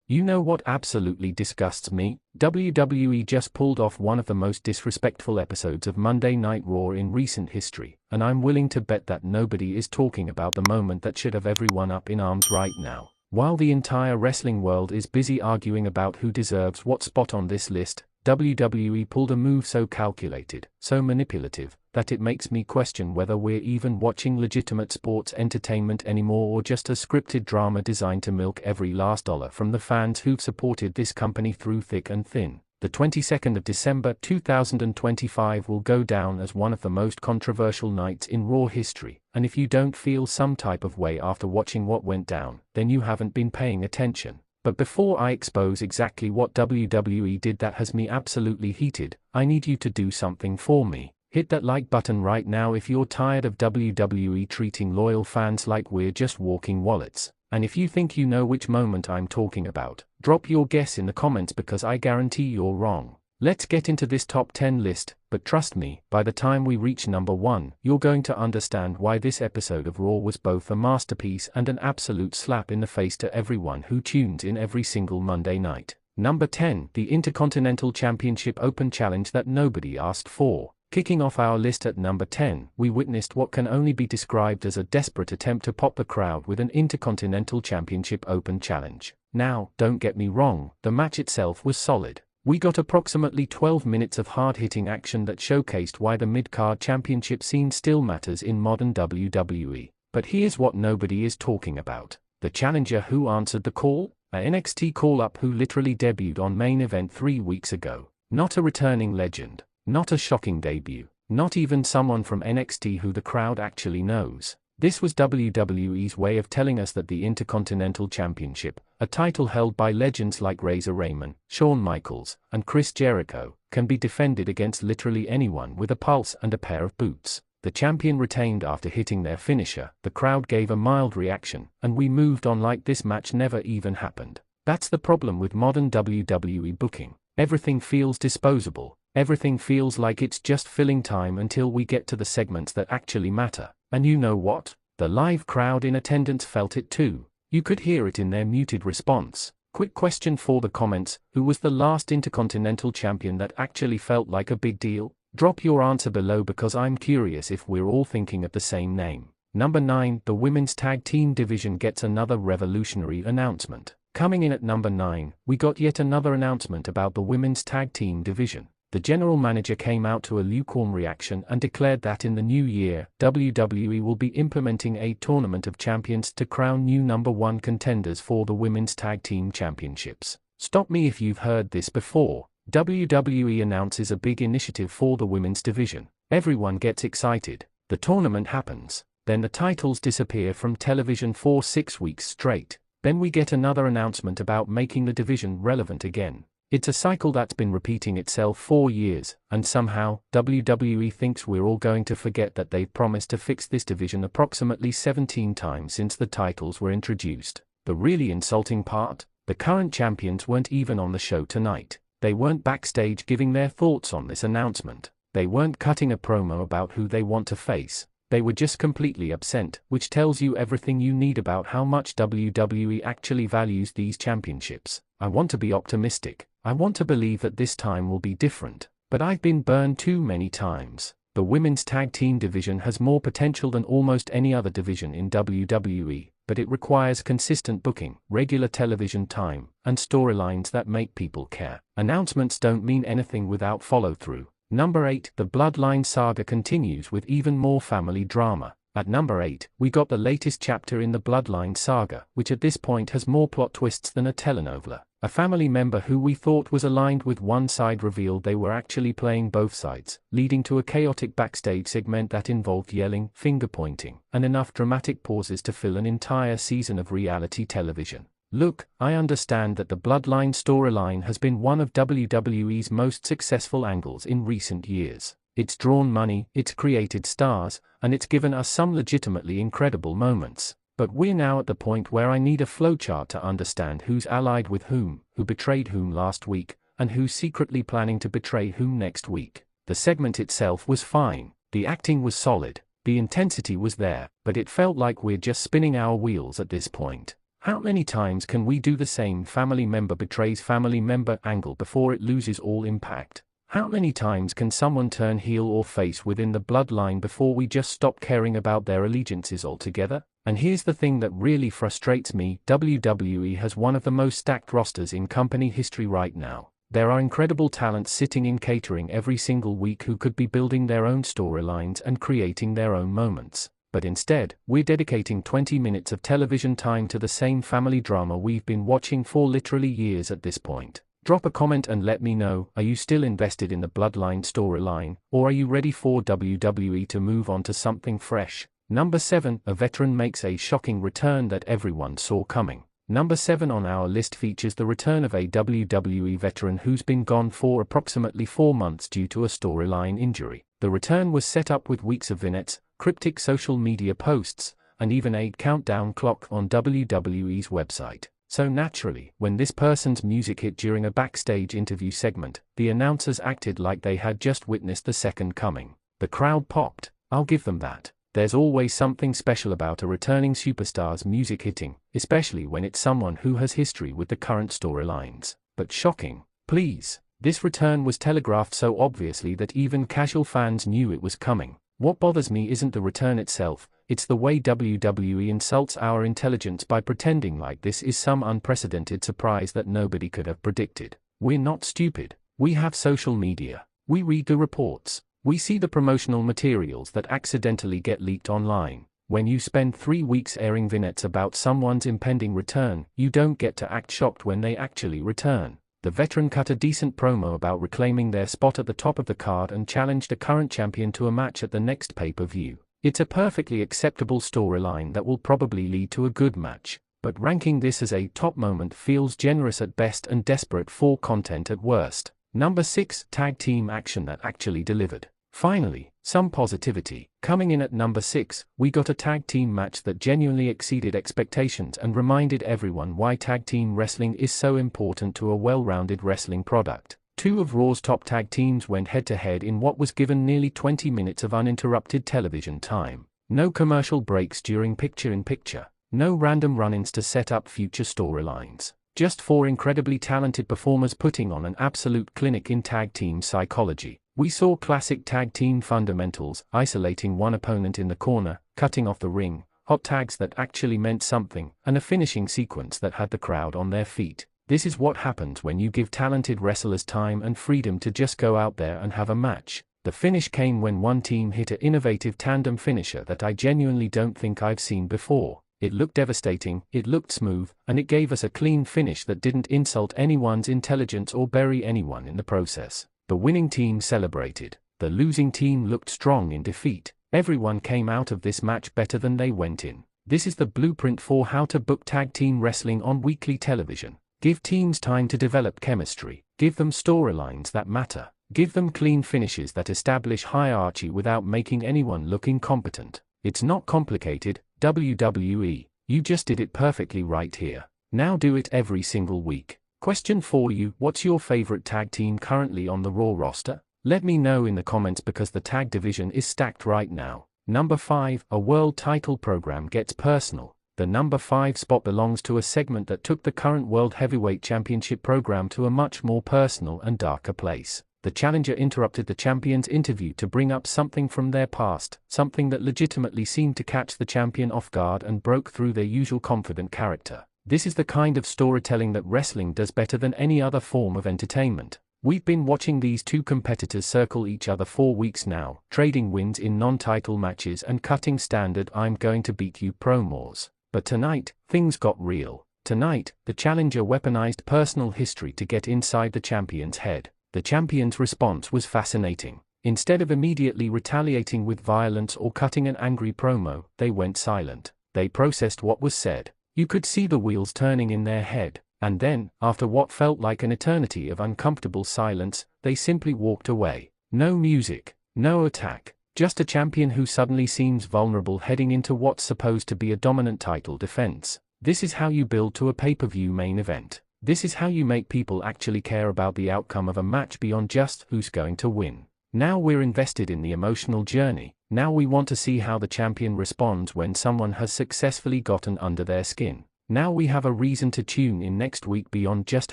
You know what absolutely disgusts me? WWE just pulled off one of the most disrespectful episodes of Monday Night Raw in recent history, and I'm willing to bet that nobody is talking about the moment that should have everyone up in arms right now. While the entire wrestling world is busy arguing about who deserves what spot on this list, WWE pulled a move so calculated, so manipulative, that it makes me question whether we're even watching legitimate sports entertainment anymore or just a scripted drama designed to milk every last dollar from the fans who've supported this company through thick and thin. The 22nd of December 2025 will go down as one of the most controversial nights in Raw history, and if you don't feel some type of way after watching what went down, then you haven't been paying attention. But before I expose exactly what WWE did that has me absolutely heated, I need you to do something for me. Hit that like button right now if you're tired of WWE treating loyal fans like we're just walking wallets. And if you think you know which moment I'm talking about, drop your guess in the comments because I guarantee you're wrong. Let's get into this top 10 list, but trust me, by the time we reach number 1, you're going to understand why this episode of Raw was both a masterpiece and an absolute slap in the face to everyone who tunes in every single Monday night. Number 10, the Intercontinental Championship Open Challenge that nobody asked for. Kicking off our list at number 10, we witnessed what can only be described as a desperate attempt to pop the crowd with an Intercontinental Championship Open Challenge. Now, don't get me wrong, the match itself was solid. We got approximately 12 minutes of hard-hitting action that showcased why the mid-card championship scene still matters in modern WWE. But here's what nobody is talking about. The challenger who answered the call? A NXT call-up who literally debuted on main event 3 weeks ago. Not a returning legend. Not a shocking debut. Not even someone from NXT who the crowd actually knows. This was WWE's way of telling us that the Intercontinental Championship, a title held by legends like Razor Ramon, Shawn Michaels, and Chris Jericho, can be defended against literally anyone with a pulse and a pair of boots. The champion retained after hitting their finisher, the crowd gave a mild reaction, and we moved on like this match never even happened. That's the problem with modern WWE booking. Everything feels disposable. Everything feels like it's just filling time until we get to the segments that actually matter. And you know what? The live crowd in attendance felt it too. You could hear it in their muted response. Quick question for the comments: who was the last Intercontinental Champion that actually felt like a big deal? Drop your answer below because I'm curious if we're all thinking of the same name. Number 9, the Women's Tag Team Division gets another revolutionary announcement. Coming in at number 9, we got yet another announcement about the Women's Tag Team Division. The general manager came out to a lukewarm reaction and declared that in the new year, WWE will be implementing a tournament of champions to crown new number 1 contenders for the Women's Tag Team Championships. Stop me if you've heard this before. WWE announces a big initiative for the women's division. Everyone gets excited. The tournament happens. Then the titles disappear from television for 6 weeks straight. Then we get another announcement about making the division relevant again. It's a cycle that's been repeating itself for years, and somehow, WWE thinks we're all going to forget that they've promised to fix this division approximately 17 times since the titles were introduced. The really insulting part? The current champions weren't even on the show tonight. They weren't backstage giving their thoughts on this announcement. They weren't cutting a promo about who they want to face. They were just completely absent, which tells you everything you need about how much WWE actually values these championships. I want to be optimistic. I want to believe that this time will be different, but I've been burned too many times. The women's tag team division has more potential than almost any other division in WWE, but it requires consistent booking, regular television time, and storylines that make people care. Announcements don't mean anything without follow-through. Number 8, the Bloodline saga continues with even more family drama. At number 8, we got the latest chapter in the Bloodline saga, which at this point has more plot twists than a telenovela. A family member who we thought was aligned with one side revealed they were actually playing both sides, leading to a chaotic backstage segment that involved yelling, finger-pointing, and enough dramatic pauses to fill an entire season of reality television. Look, I understand that the Bloodline storyline has been one of WWE's most successful angles in recent years. It's drawn money, it's created stars, and it's given us some legitimately incredible moments. But we're now at the point where I need a flowchart to understand who's allied with whom, who betrayed whom last week, and who's secretly planning to betray whom next week. The segment itself was fine, the acting was solid, the intensity was there, but it felt like we're just spinning our wheels at this point. How many times can we do the same family member betrays family member angle before it loses all impact? How many times can someone turn heel or face within the bloodline before we just stop caring about their allegiances altogether? And here's the thing that really frustrates me, WWE has one of the most stacked rosters in company history right now. There are incredible talents sitting in catering every single week who could be building their own storylines and creating their own moments. But instead, we're dedicating 20 minutes of television time to the same family drama we've been watching for literally years at this point. Drop a comment and let me know, are you still invested in the Bloodline storyline, or are you ready for WWE to move on to something fresh? Number 7, a veteran makes a shocking return that everyone saw coming. Number 7 on our list features the return of a WWE veteran who's been gone for approximately 4 months due to a storyline injury. The return was set up with weeks of vignettes, cryptic social media posts, and even a countdown clock on WWE's website. So naturally, when this person's music hit during a backstage interview segment, the announcers acted like they had just witnessed the second coming. The crowd popped. I'll give them that. There's always something special about a returning superstar's music hitting, especially when it's someone who has history with the current storylines. But shocking? Please. This return was telegraphed so obviously that even casual fans knew it was coming. What bothers me isn't the return itself, it's the way WWE insults our intelligence by pretending like this is some unprecedented surprise that nobody could have predicted. We're not stupid. We have social media. We read the reports. We see the promotional materials that accidentally get leaked online. When you spend 3 weeks airing vignettes about someone's impending return, you don't get to act shocked when they actually return. The veteran cut a decent promo about reclaiming their spot at the top of the card and challenged the current champion to a match at the next pay-per-view. It's a perfectly acceptable storyline that will probably lead to a good match, but ranking this as a top moment feels generous at best and desperate for content at worst. Number 6, tag team action that actually delivered. Finally, some positivity. Coming in at number 6, we got a tag team match that genuinely exceeded expectations and reminded everyone why tag team wrestling is so important to a well-rounded wrestling product. 2 of Raw's top tag teams went head-to-head in what was given nearly 20 minutes of uninterrupted television time. No commercial breaks during picture-in-picture. No random run-ins to set up future storylines. Just 4 incredibly talented performers putting on an absolute clinic in tag team psychology. We saw classic tag team fundamentals, isolating one opponent in the corner, cutting off the ring, hot tags that actually meant something, and a finishing sequence that had the crowd on their feet. This is what happens when you give talented wrestlers time and freedom to just go out there and have a match. The finish came when one team hit an innovative tandem finisher that I genuinely don't think I've seen before. It looked devastating, it looked smooth, and it gave us a clean finish that didn't insult anyone's intelligence or bury anyone in the process. The winning team celebrated. The losing team looked strong in defeat. Everyone came out of this match better than they went in. This is the blueprint for how to book tag team wrestling on weekly television. Give teams time to develop chemistry. Give them storylines that matter. Give them clean finishes that establish hierarchy without making anyone look incompetent. It's not complicated, WWE. You just did it perfectly right here. Now do it every single week. Question for you, what's your favorite tag team currently on the Raw roster? Let me know in the comments because the tag division is stacked right now. Number 5, a world title program gets personal. The number 5 spot belongs to a segment that took the current World Heavyweight Championship program to a much more personal and darker place. The challenger interrupted the champion's interview to bring up something from their past, something that legitimately seemed to catch the champion off guard and broke through their usual confident character. This is the kind of storytelling that wrestling does better than any other form of entertainment. We've been watching these 2 competitors circle each other for weeks now, trading wins in non-title matches and cutting standard "I'm going to beat you" promos. But tonight, things got real. Tonight, the challenger weaponized personal history to get inside the champion's head. The champion's response was fascinating. Instead of immediately retaliating with violence or cutting an angry promo, they went silent. They processed what was said. You could see the wheels turning in their head, and then, after what felt like an eternity of uncomfortable silence, they simply walked away. No music, no attack, just a champion who suddenly seems vulnerable heading into what's supposed to be a dominant title defense. This is how you build to a pay-per-view main event. This is how you make people actually care about the outcome of a match beyond just who's going to win. Now we're invested in the emotional journey. Now we want to see how the champion responds when someone has successfully gotten under their skin. Now we have a reason to tune in next week beyond just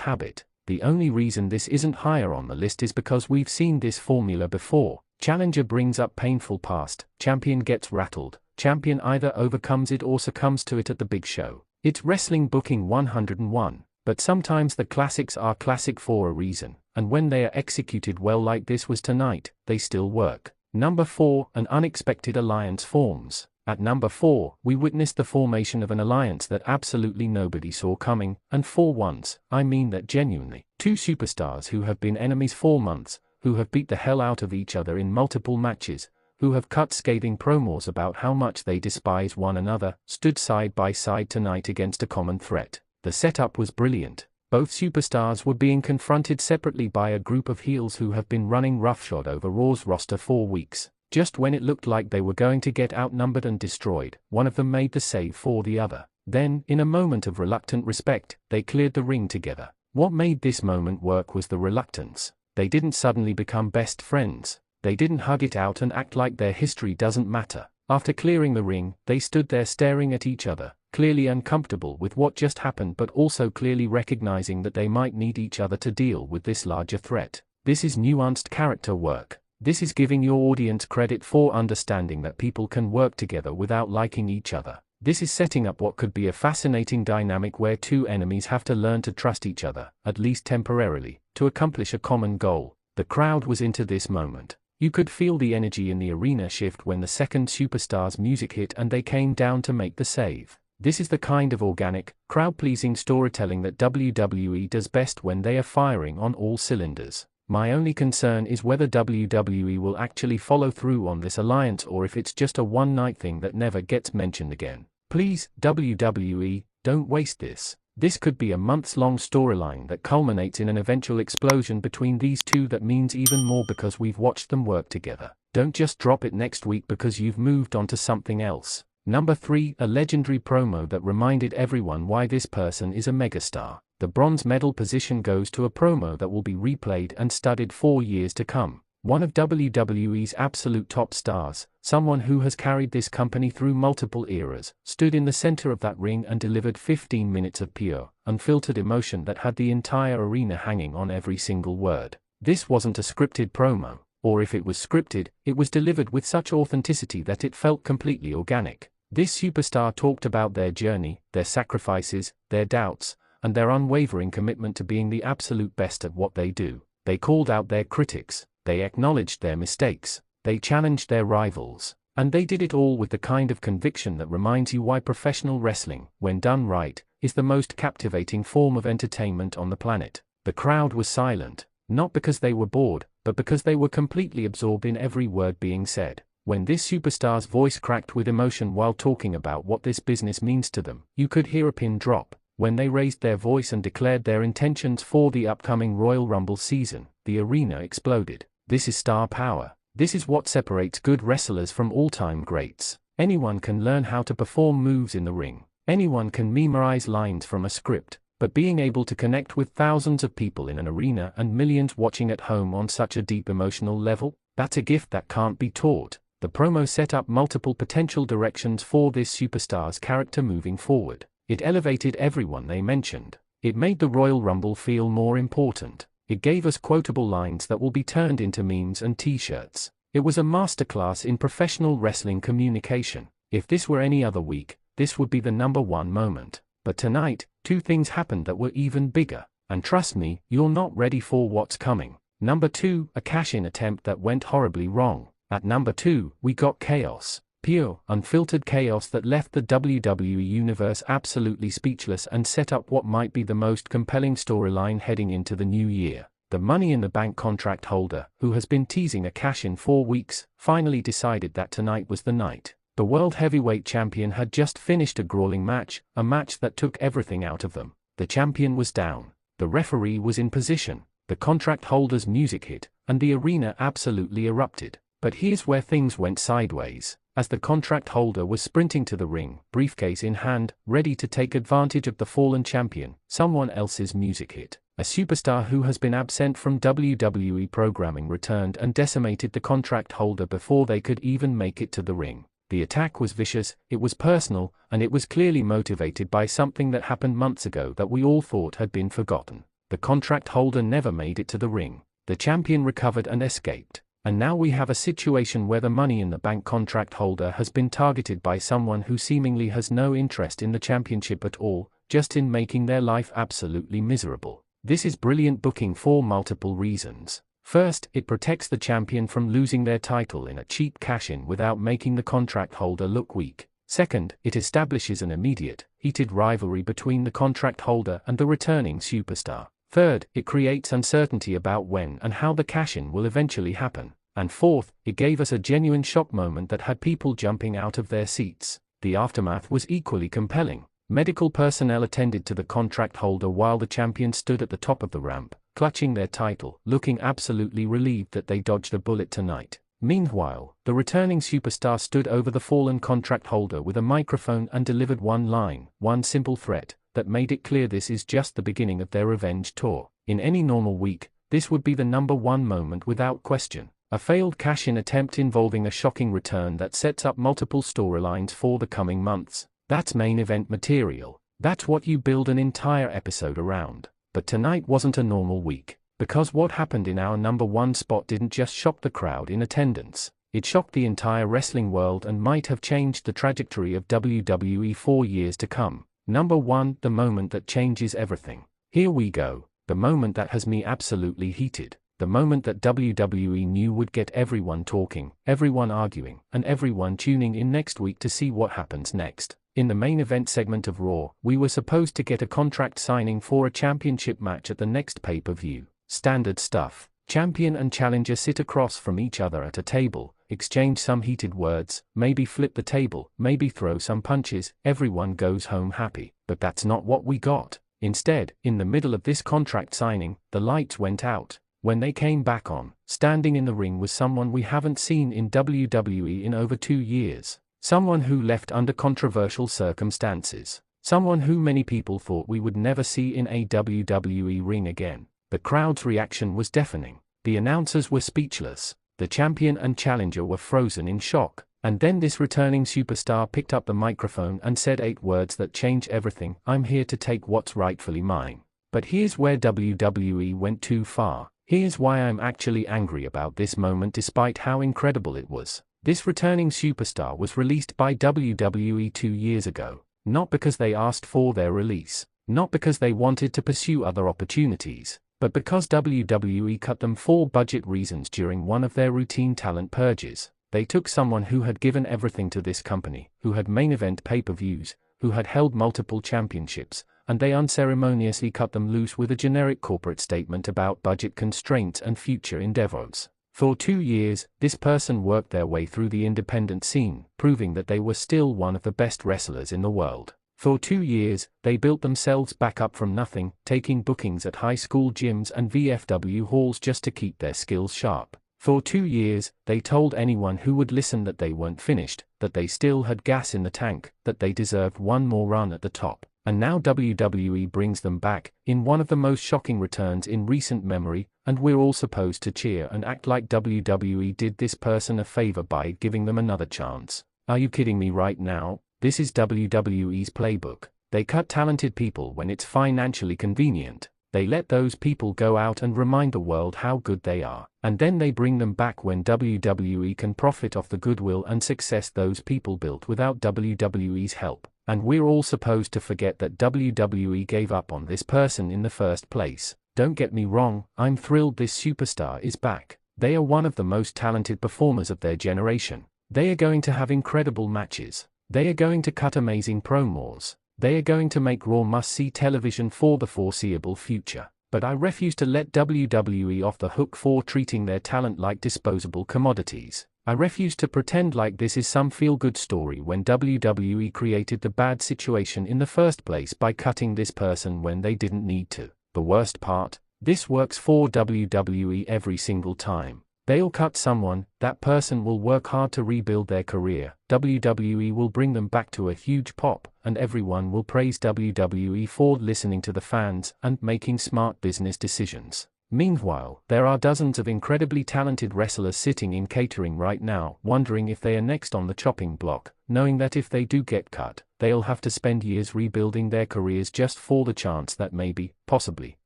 habit. The only reason this isn't higher on the list is because we've seen this formula before. Challenger brings up painful past, champion gets rattled, champion either overcomes it or succumbs to it at the big show. It's wrestling booking 101, but sometimes the classics are classic for a reason, and when they are executed well like this was tonight, they still work. Number 4, an unexpected alliance forms. At number 4, we witnessed the formation of an alliance that absolutely nobody saw coming, and for once, I mean that genuinely. Two superstars who have been enemies for months, who have beat the hell out of each other in multiple matches, who have cut scathing promos about how much they despise one another, stood side by side tonight against a common threat. The setup was brilliant. Both superstars were being confronted separately by a group of heels who have been running roughshod over Raw's roster for weeks. Just when it looked like they were going to get outnumbered and destroyed, one of them made the save for the other. Then, in a moment of reluctant respect, they cleared the ring together. What made this moment work was the reluctance. They didn't suddenly become best friends. They didn't hug it out and act like their history doesn't matter. After clearing the ring, they stood there staring at each other, clearly uncomfortable with what just happened but also clearly recognizing that they might need each other to deal with this larger threat. This is nuanced character work. This is giving your audience credit for understanding that people can work together without liking each other. This is setting up what could be a fascinating dynamic where two enemies have to learn to trust each other, at least temporarily, to accomplish a common goal. The crowd was into this moment. You could feel the energy in the arena shift when the second superstar's music hit and they came down to make the save. This is the kind of organic, crowd-pleasing storytelling that WWE does best when they are firing on all cylinders. My only concern is whether WWE will actually follow through on this alliance or if it's just a one-night thing that never gets mentioned again. Please, WWE, don't waste this. This could be a months-long storyline that culminates in an eventual explosion between these two that means even more because we've watched them work together. Don't just drop it next week because you've moved on to something else. Number 3, a legendary promo that reminded everyone why this person is a megastar. The bronze medal position goes to a promo that will be replayed and studied for years to come. One of WWE's absolute top stars, someone who has carried this company through multiple eras, stood in the center of that ring and delivered 15 minutes of pure, unfiltered emotion that had the entire arena hanging on every single word. This wasn't a scripted promo, or if it was scripted, it was delivered with such authenticity that it felt completely organic. This superstar talked about their journey, their sacrifices, their doubts, and their unwavering commitment to being the absolute best at what they do. They called out their critics, they acknowledged their mistakes, they challenged their rivals, and they did it all with the kind of conviction that reminds you why professional wrestling, when done right, is the most captivating form of entertainment on the planet. The crowd was silent, not because they were bored, but because they were completely absorbed in every word being said. When this superstar's voice cracked with emotion while talking about what this business means to them, you could hear a pin drop. When they raised their voice and declared their intentions for the upcoming Royal Rumble season, the arena exploded. This is star power. This is what separates good wrestlers from all-time greats. Anyone can learn how to perform moves in the ring. Anyone can memorize lines from a script, but being able to connect with thousands of people in an arena and millions watching at home on such a deep emotional level, that's a gift that can't be taught. The promo set up multiple potential directions for this superstar's character moving forward. It elevated everyone they mentioned. It made the Royal Rumble feel more important. It gave us quotable lines that will be turned into memes and t-shirts. It was a masterclass in professional wrestling communication. If this were any other week, this would be the number one moment. But tonight, two things happened that were even bigger. And trust me, you're not ready for what's coming. Number 2, a cash-in attempt that went horribly wrong. At number 2, we got chaos. Pure, unfiltered chaos that left the WWE Universe absolutely speechless and set up what might be the most compelling storyline heading into the new year. The Money in the Bank contract holder, who has been teasing a cash-in for weeks, finally decided that tonight was the night. The World Heavyweight Champion had just finished a grueling match, a match that took everything out of them. The champion was down. The referee was in position. The contract holder's music hit, and the arena absolutely erupted. But here's where things went sideways. As the contract holder was sprinting to the ring, briefcase in hand, ready to take advantage of the fallen champion, someone else's music hit. A superstar who has been absent from WWE programming returned and decimated the contract holder before they could even make it to the ring. The attack was vicious, it was personal, and it was clearly motivated by something that happened months ago that we all thought had been forgotten. The contract holder never made it to the ring. The champion recovered and escaped. And now we have a situation where the Money in the Bank contract holder has been targeted by someone who seemingly has no interest in the championship at all, just in making their life absolutely miserable. This is brilliant booking for multiple reasons. First, it protects the champion from losing their title in a cheap cash-in without making the contract holder look weak. Second, it establishes an immediate, heated rivalry between the contract holder and the returning superstar. Third, it creates uncertainty about when and how the cash-in will eventually happen. And fourth, it gave us a genuine shock moment that had people jumping out of their seats. The aftermath was equally compelling. Medical personnel attended to the contract holder while the champion stood at the top of the ramp, clutching their title, looking absolutely relieved that they dodged a bullet tonight. Meanwhile, the returning superstar stood over the fallen contract holder with a microphone and delivered one line, one simple threat, that made it clear this is just the beginning of their revenge tour. In any normal week, this would be the #1 moment without question. A failed cash-in attempt involving a shocking return that sets up multiple storylines for the coming months. That's main event material. That's what you build an entire episode around. But tonight wasn't a normal week, because what happened in our #1 spot didn't just shock the crowd in attendance. It shocked the entire wrestling world and might have changed the trajectory of WWE for years to come. #1, the moment that changes everything. Here we go. The moment that has me absolutely heated. The moment that WWE knew would get everyone talking, everyone arguing, and everyone tuning in next week to see what happens next. In the main event segment of Raw, we were supposed to get a contract signing for a championship match at the next pay-per-view. Standard stuff. Champion and challenger sit across from each other at a table, exchange some heated words, maybe flip the table, maybe throw some punches, everyone goes home happy. But that's not what we got. Instead, in the middle of this contract signing, the lights went out. When they came back on, standing in the ring was someone we haven't seen in WWE in over 2 years. Someone who left under controversial circumstances. Someone who many people thought we would never see in a WWE ring again. The crowd's reaction was deafening. The announcers were speechless. The champion and challenger were frozen in shock. And then this returning superstar picked up the microphone and said 8 words that change everything. I'm here to take what's rightfully mine. But here's where WWE went too far. Here's why I'm actually angry about this moment despite how incredible it was. This returning superstar was released by WWE 2 years ago. Not because they asked for their release. Not because they wanted to pursue other opportunities. But because WWE cut them for budget reasons during one of their routine talent purges. They took someone who had given everything to this company, who had main event pay-per-views, who had held multiple championships, and they unceremoniously cut them loose with a generic corporate statement about budget constraints and future endeavors. For 2 years, this person worked their way through the independent scene, proving that they were still one of the best wrestlers in the world. For 2 years, they built themselves back up from nothing, taking bookings at high school gyms and VFW halls just to keep their skills sharp. For 2 years, they told anyone who would listen that they weren't finished, that they still had gas in the tank, that they deserved one more run at the top. And now WWE brings them back, in one of the most shocking returns in recent memory, and we're all supposed to cheer and act like WWE did this person a favor by giving them another chance. Are you kidding me right now? This is WWE's playbook. They cut talented people when it's financially convenient. They let those people go out and remind the world how good they are. And then they bring them back when WWE can profit off the goodwill and success those people built without WWE's help. And we're all supposed to forget that WWE gave up on this person in the first place. Don't get me wrong, I'm thrilled this superstar is back. They are one of the most talented performers of their generation. They are going to have incredible matches. They are going to cut amazing promos. They are going to make Raw must-see television for the foreseeable future. But I refuse to let WWE off the hook for treating their talent like disposable commodities. I refuse to pretend like this is some feel-good story when WWE created the bad situation in the first place by cutting this person when they didn't need to. The worst part? This works for WWE every single time. They'll cut someone, that person will work hard to rebuild their career, WWE will bring them back to a huge pop, and everyone will praise WWE for listening to the fans and making smart business decisions. Meanwhile, there are dozens of incredibly talented wrestlers sitting in catering right now, wondering if they are next on the chopping block, knowing that if they do get cut, they'll have to spend years rebuilding their careers just for the chance that maybe, possibly,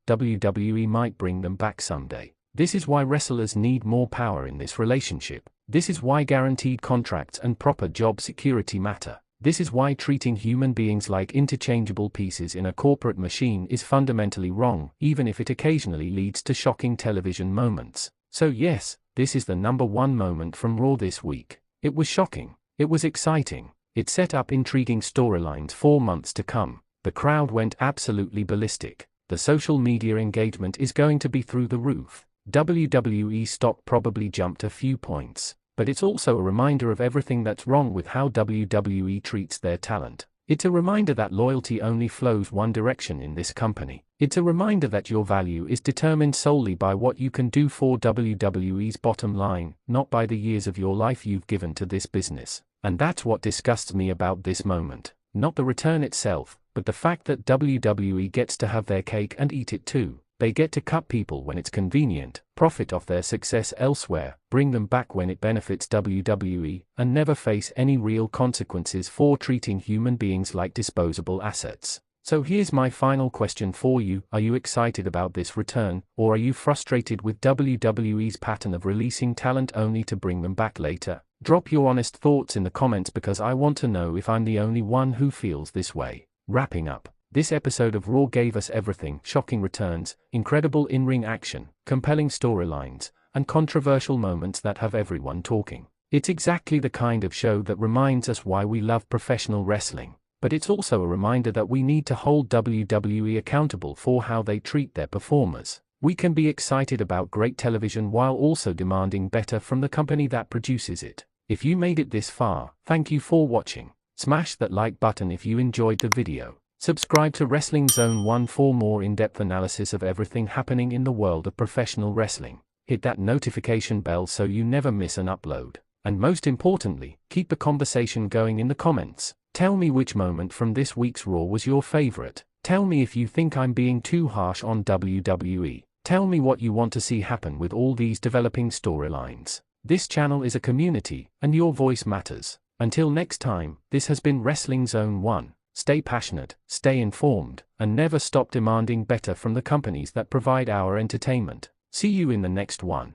WWE might bring them back someday. This is why wrestlers need more power in this relationship. This is why guaranteed contracts and proper job security matter. This is why treating human beings like interchangeable pieces in a corporate machine is fundamentally wrong, even if it occasionally leads to shocking television moments. So yes, this is the #1 moment from Raw this week. It was shocking. It was exciting. It set up intriguing storylines for months to come. The crowd went absolutely ballistic. The social media engagement is going to be through the roof. WWE stock probably jumped a few points. But it's also a reminder of everything that's wrong with how WWE treats their talent. It's a reminder that loyalty only flows one direction in this company. It's a reminder that your value is determined solely by what you can do for WWE's bottom line, not by the years of your life you've given to this business. And that's what disgusts me about this moment. Not the return itself, but the fact that WWE gets to have their cake and eat it too. They get to cut people when it's convenient, profit off their success elsewhere, bring them back when it benefits WWE, and never face any real consequences for treating human beings like disposable assets. So here's my final question for you: are you excited about this return, or are you frustrated with WWE's pattern of releasing talent only to bring them back later? Drop your honest thoughts in the comments because I want to know if I'm the only one who feels this way. Wrapping up. This episode of Raw gave us everything: shocking returns, incredible in-ring action, compelling storylines, and controversial moments that have everyone talking. It's exactly the kind of show that reminds us why we love professional wrestling. But it's also a reminder that we need to hold WWE accountable for how they treat their performers. We can be excited about great television while also demanding better from the company that produces it. If you made it this far, thank you for watching. Smash that like button if you enjoyed the video. Subscribe to Wrestling Zone 1 for more in-depth analysis of everything happening in the world of professional wrestling. Hit that notification bell so you never miss an upload. And most importantly, keep the conversation going in the comments. Tell me which moment from this week's Raw was your favorite. Tell me if you think I'm being too harsh on WWE. Tell me what you want to see happen with all these developing storylines. This channel is a community, and your voice matters. Until next time, this has been Wrestling Zone 1. Stay passionate, stay informed, and never stop demanding better from the companies that provide our entertainment. See you in the next one.